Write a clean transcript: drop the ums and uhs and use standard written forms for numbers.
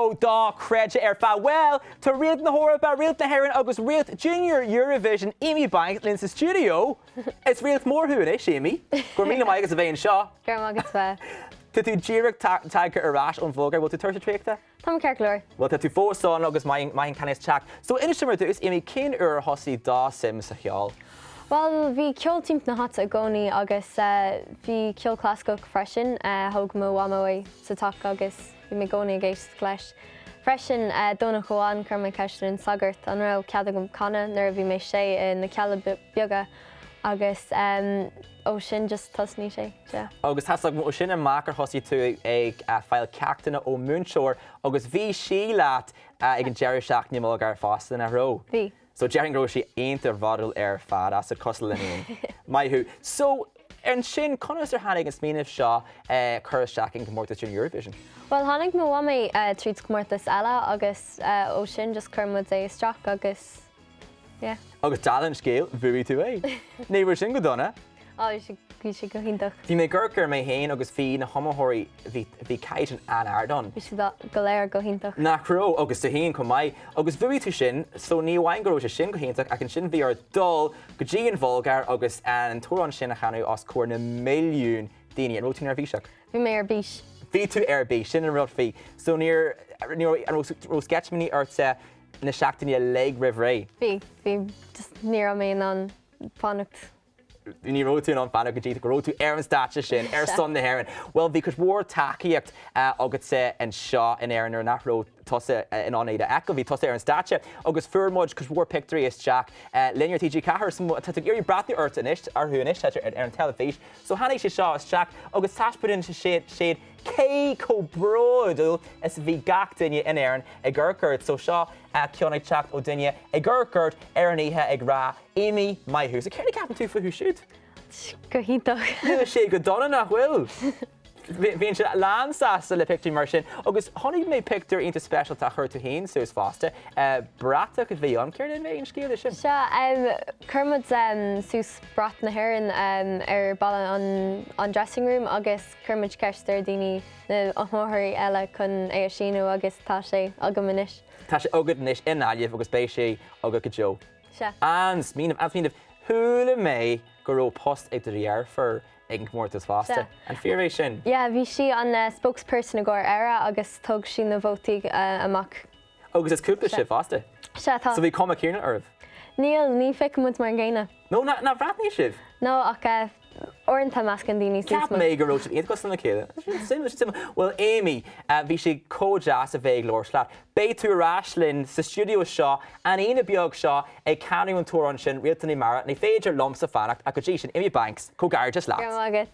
Ó dá creide faoi. Well, tá riad na hórba, riad na hÉireann agus riad JNR Eurovision Aimee Banks in sa studio. It's riad mór thuúis, Aimee. Gur míle maigus a bhéon seo. Gur mágus bheith. Tá tú díreach tagcha arás an bhógar, bhil tú tuirte tríachta? Tá ceir glóir. Well, tá tú fósáin agus maithín canis teach. So ina simar dús, Aimee, cén hosaí dá sim sa cheol? Well, bhí ceol timp na hata a gcónaí agus bhí ceol cláscoach freisin thug mo bhamóí sa tach agus bhí mé gcónaí a géist leis. Freisin dóna chuáin chur mé ceiste an sagart an rah ceada go canna nuair bhí mé sé na ceala beaga agus ó sin just tosní sé. Agus tá ó sin an mácar hosaí tú ag fáil ceachtainna ó múnseoir agus bhí sí leat ag an Jerry seach ní mó gar fástan a ró. Bhí. So Jerry Grow she ain't a vadal fad as a costalinian. My who. So and sin conas are hannig and smeen of Shaw curse shacking comortas in Eurovision. Well, hannig mo wame treats comortas ella agus ó sin just curmud é straach agus yeah. Agus talent scale very to a. Neighbor sin go donna. Oh, you should go hintach. Bhí mé gurcar mé héin agus bhí na homothóirí bhí caiit an ardon. You should go léir go hintach. Nach ró agus tá héin chun maiid agus bhuaí tú sin, so ní bhhain go raibh sin go hintach ach an sin bhí ar dul go dtí an bhulgar agus an túrán sin a cheanú as cuair na milliún daoine an rótún ar bhíseach. Bhí mé ar bís. Bhí tú ar bís sin an rud fí. So níor sketchminí arta na seachtaine leg rih ré. Bhí just níor mé an fannacht. Ní rótún an fanna go dtí go rótú ar an státe sin ar son na hÉireann. Well, bhí chus mór takeíocht agus an seo in éan ar nach ró tosa in ánéide echo bhí tosa ar an státe agus fuairmid chus mór picturí is teach linear TG cahar tá irí bratí ort inis ar thuúnis ar an telefís. So hanig sé seo is teach agus taispurin sé séad cé cóbródú is bhí gach duine in éan ag ggurcurt so seo ceannaigh teach ó duine ag ggurcurt ar an ihe ag rá Aimee maithú. So céirna capan tú faú siúd? Go hintach. Nu sé go donna nach bhfuil. Bhíonn se lánsáasta le pictúr mar sin, agus tháinig mé pictúr ionta special tá chuir tú hain suas fásta. Brata go bhí an céir in bhéh an scéal sin? Se chumad sús brat na hÉireann ar balla an dressing room agus chumad ceistar daoine na amthirí eile chun é sinú agus tá sé agam inis. Tá sé agad inis in aileamh agus béis sé agad go Joe. Se. An smíanamh thula mé go raibh post ag do dhearfar ag an comórtas fásta. An fearéis sin? Yeah, bhí si an spokesperson agóir era agus tug sin na bhótaí amach. Agus is cúpla si fásta? Se tá. So bhí com cíarna arbh? Níl, ní feic muid mar ggéine. No, na bhreathnaí sibh? No, ach orintha meascan daoine Cap mé go raibh iad go sanna céile. Well, Aimee, bhí si códeas a bheith glóir slaat. Bé tú ráislinn sa studio seo an aine beag seo ag canú an túrán sin rialtaí mara na féidir lom sa fannacht a go dtí sin Aimee Banks, cógair just leat. Gur mágad.